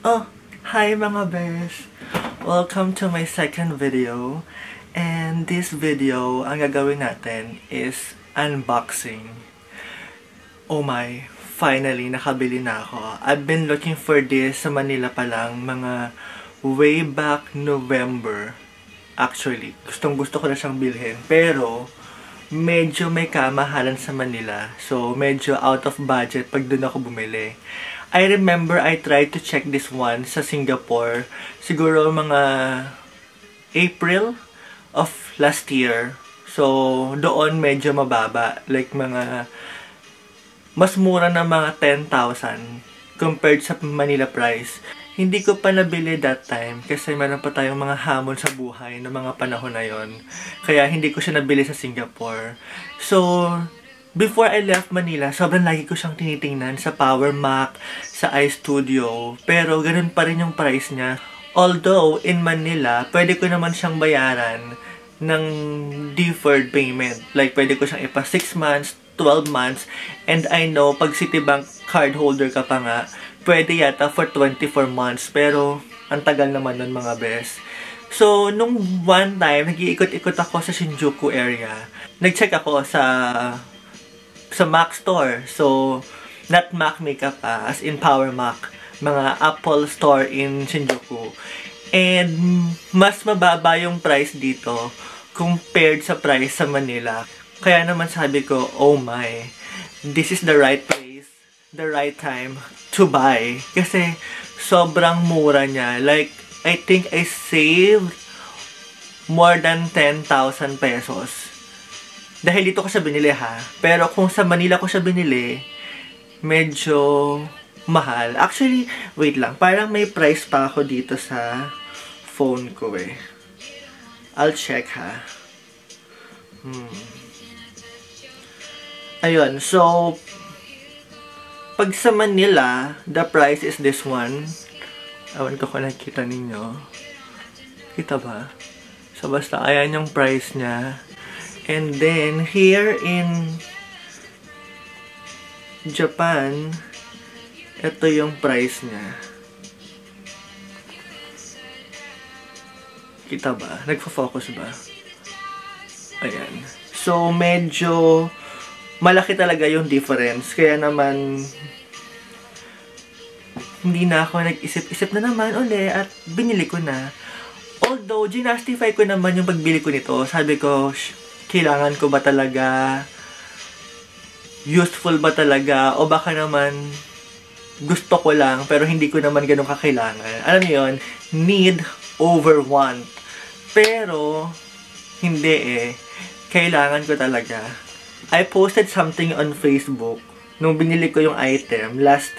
Oh, hi mga bes! Welcome to my second video. And this video, ang gagawin natin is unboxing. Oh my, finally, nakabili na ako. I've been looking for this sa Manila pa lang, mga way back November. Actually, gustong-gusto ko na siyang bilhin. Pero, medyo may kamahalan sa Manila. So, medyo out of budget pag doon ako bumili. I remember I tried to check this one sa Singapore. Siguro mga April of last year. So, doon medyo mababa. Like mga mas mura na mga 10,000 compared sa Manila price. Hindi ko pa nabili that time kasi meron pa tayong mga hamon sa buhay ng mga panahon na yon. Kaya hindi ko siya nabili sa Singapore. So, before I left Manila, sobrang lagi ko siyang tinitingnan sa Power Mac, sa iStudio. Pero ganun pa rin yung price niya. Although, in Manila, pwede ko naman siyang bayaran ng deferred payment. Like, pwede ko siyang ipa 6 months, 12 months. And I know, pag Citibank card holder ka pa nga, pwede yata for 24 months. Pero, ang tagal naman nun mga bes. So, nung one time, nag-iikot-ikot ako sa Shinjuku area. Nag-check ako sa Mac store. So, not Mac Makeup as in Power Mac. Mga Apple store in Shinjuku. And, mas mababa yung price dito compared sa price sa Manila. Kaya naman sabi ko, oh my, this is the right place, the right time to buy. Kasi, sobrang mura niya. Like, I think I saved more than 10,000 pesos. Dahil dito ko siya binili ha. Pero kung sa Manila ko siya binili, medyo mahal. Actually, wait lang. Parang may price pa ako dito sa phone ko eh. I'll check ha. Ayun. So, pag sa Manila, the price is this one. Awan ko kung nakita ninyo. Kita ba? So, basta ayan yung price niya. And then, here in Japan, ito yung price niya. Kita ba? Nagfo-focus ba? Ayan. So, medyo malaki talaga yung difference. Kaya naman, hindi na ako nag-isip-isip na naman uli at binili ko na. Although, ginastify ko naman yung pagbili ko nito. Sabi ko, kailangan ko ba talaga? Useful ba talaga? O baka naman gusto ko lang pero hindi ko naman ganun kakailangan. Alam niyo yun? Need over want. Pero hindi eh. Kailangan ko talaga. I posted something on Facebook nung binili ko yung item last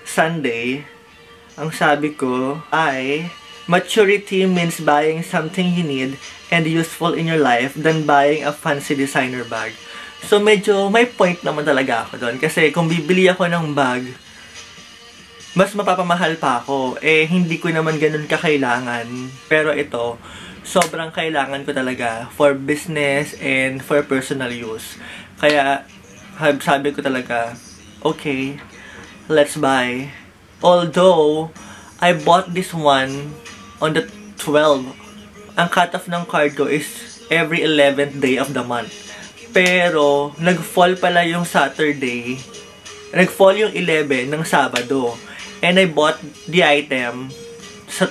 Sunday. Ang sabi ko ay maturity means buying something you need and useful in your life than buying a fancy designer bag. So, medyo may point naman talaga ako doon. Kasi kung bibili ako ng bag, mas mapapamahal pa ako. Eh, hindi ko naman ganun kakailangan. Pero ito, sobrang kailangan ko talaga for business and for personal use. Kaya, sabi ko talaga, okay, let's buy. Although, I bought this one on the 12th. Ang cut-off ng card ko is every 11th day of the month. Pero, nag-fall pala yung Saturday. Nag-fall yung 11 ng Sabado. And I bought the item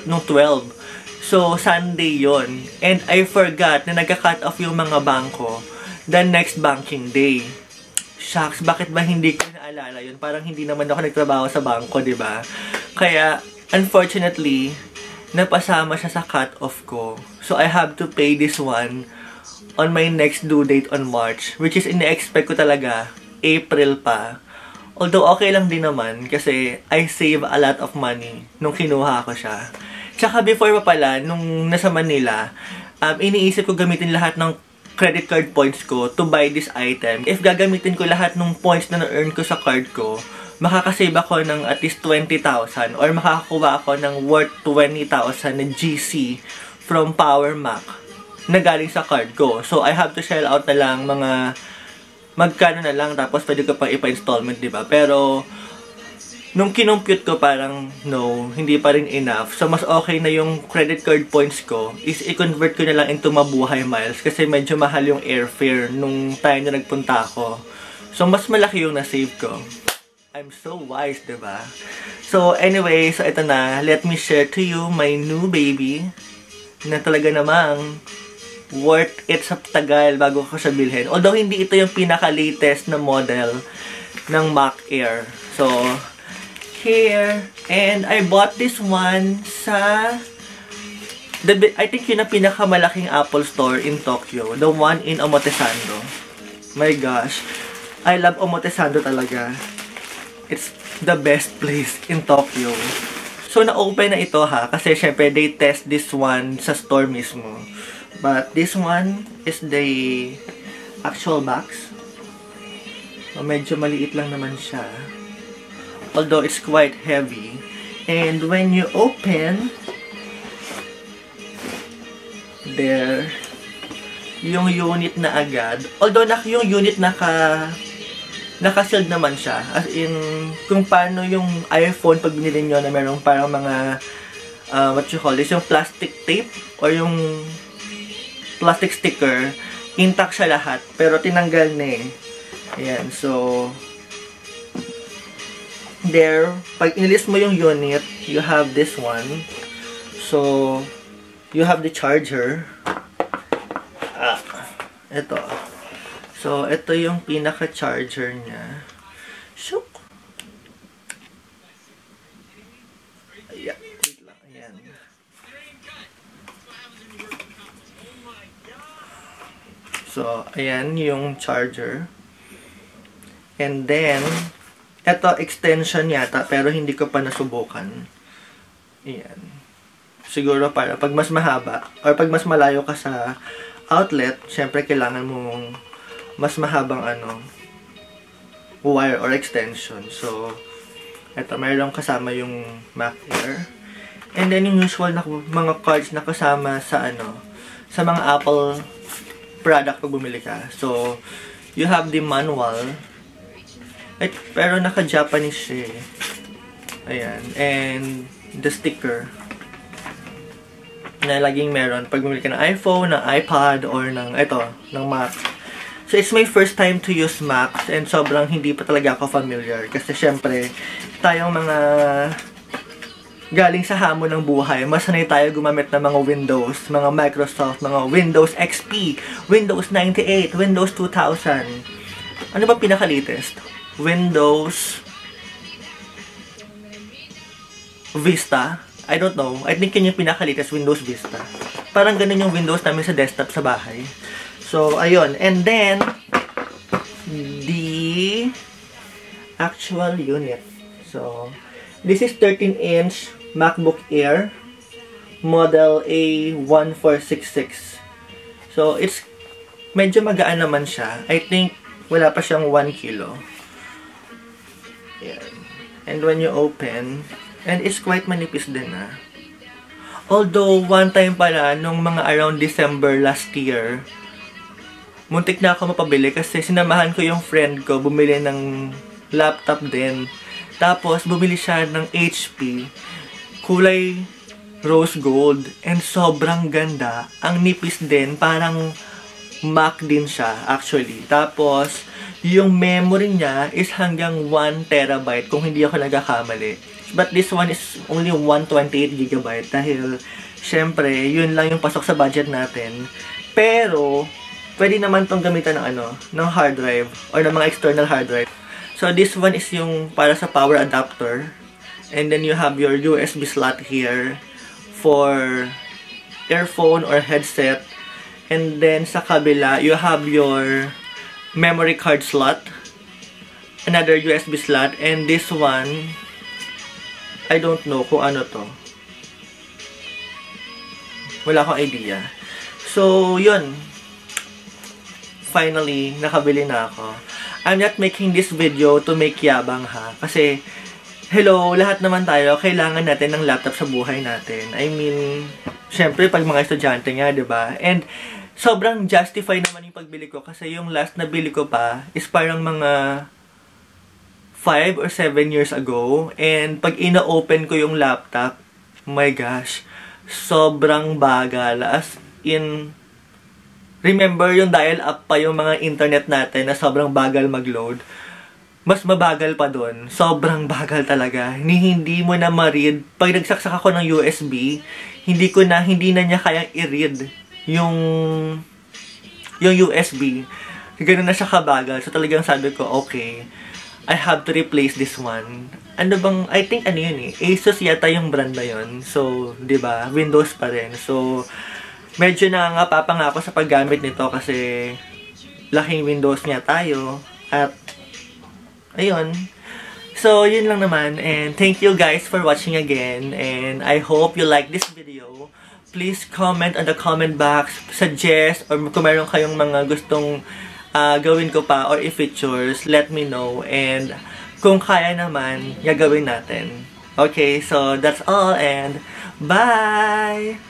nung 12. So, Sunday yon. And I forgot na nagka-cut off yung mga bangko the next banking day. Shucks, bakit ba hindi ko naalala yun? Parang hindi naman ako nagtrabaho sa bangko, diba? Kaya, unfortunately, napasama siya sa cut-off ko. So, I have to pay this one on my next due date on March. Which is, ina-expect ko talaga, April pa. Although, okay lang din naman kasi I save a lot of money nung kinuha ko siya. Tsaka before pa pala, nung nasa Manila, iniisip ko gamitin lahat ng credit card points ko to buy this item. If gagamitin ko lahat ng points na na-earn ko sa card ko, makakasave ako ng at least 20,000 or makakakuha ako ng worth 20,000 na GC from Power Mac na galing sa card ko. So, I have to shell out na lang mga magkano na lang tapos pwede ko pang ipa-installment, diba? Pero, nung kinompute ko parang no, hindi pa rin enough. So mas okay na yung credit card points ko is i-convert ko na lang into mabuhay miles kasi medyo mahal yung airfare nung time na nagpunta ako. So mas malaki yung na-save ko. I'm so wise, diba? So anyway, so ito na. Let me share to you my new baby na talaga namang worth it sa tagal bago ko siya bilhin. Although hindi ito yung pinaka-latest na model ng Mac Air. So here, and I bought this one sa I think yun ang pinakamalaking Apple store in Tokyo, the one in Omotesando. My gosh, I love Omotesando talaga. It's the best place in Tokyo. So na-open na ito ha, kasi syempre they test this one sa store mismo. But this one is the actual box. So, medyo maliit lang naman siya. Although it's quite heavy. And when you open, there, yung unit na agad. Although yung unit naka-sealed naman siya. As in, kung paano yung iPhone pag binili nyo na merong parang mga, what you call this, yung plastic tape or yung plastic sticker, intact siya lahat. Pero tinanggal na eh. Ayan, so there, pag inilist mo yung unit, you have this one. So, you have the charger. Ito. So, ito yung pinaka-charger niya. Shook! Ayan, wait lang. Ayan. So, ayan yung charger. And then, ito, extension yata, pero hindi ko pa nasubukan. Ayan. Siguro para pag mas mahaba, or pag mas malayo ka sa outlet, syempre kailangan mong mas mahabang wire or extension. So, ito, mayroong kasama yung Mac Air. And then, yung usual na mga cards na kasama sa sa mga Apple product pag bumili ka. So, you have the manual. Pero naka-Japanese siya eh. Ayan. And the sticker na laging meron pag bumili ka ng iPhone, ng iPad, or ng Mac. So, it's my first time to use Macs and sobrang hindi pa talaga ako familiar. Kasi syempre, tayong mga galing sa hamon ng buhay, mas sanay tayo gumamit ng mga Windows, mga Microsoft, mga Windows XP, Windows 98, Windows 2000. Ano ba pinaka-latest? Windows Vista. I don't know. I think yun yung pinaka-latest, Windows Vista. Parang ganun yung Windows namin sa desktop sa bahay. So, ayun. And then, the actual unit. So, this is 13-inch MacBook Air model A1466. So, it's medyo magaan naman siya. I think wala pa siyang 1 kilo. Ayan. And when you open, and it's quite manipis din Although, one time pala, nung mga around December last year, muntik na ako mapabili kasi sinamahan ko yung friend ko bumili ng laptop din. Tapos, bumili siya ng HP, kulay rose gold, and sobrang ganda. Ang nipis din, parang Mac din siya, actually. Tapos, yung memory niya is hanggang 1 terabyte kung hindi ako nagkakamali. But this one is only 128 gigabyte dahil, syempre, yun lang yung pasok sa budget natin. Pero, pwede naman tong gamitan ng hard drive or ng mga external hard drive. So, this one is yung para sa power adapter. And then, you have your USB slot here for earphone or headset. And then, sa kabila, you have your memory card slot. Another USB slot. And this one, I don't know kung ano to. Wala akong idea. So, yun. Finally, nakabili na ako. I'm not making this video to make yabang ha. Kasi, hello, lahat naman tayo, kailangan natin ng laptop sa buhay natin. I mean, syempre, pag mga estudyante nga, diba? And, sobrang justify naman yung pagbili ko. Kasi yung last na bili ko pa is parang mga 5 or 7 years ago. And pag ina-open ko yung laptop, my gosh, sobrang bagal. As in, remember yung dial-up pa yung mga internet natin na sobrang bagal mag-load. Mas mabagal pa dun. Sobrang bagal talaga. Hindi mo na ma-read. Pag nagsaksak ako ng USB, hindi na niya kayang i-read yung USB. Ganun na siya kabagal. So talagang sabi ko, okay, I have to replace this one. Ano bang, I think ano yun Asus yata yung brand na yun. So, di ba, Windows pa rin. So, medyo nangangapa nga ako sa paggamit nito kasi laking Windows niya tayo. At, ayun. So, yun lang naman. And thank you guys for watching again. And I hope you like this video. Please comment on the comment box, suggest, or kung meron kayong mga gustong gawin ko pa or i-features, let me know. And kung kaya naman, gagawin natin. Okay, so that's all and bye!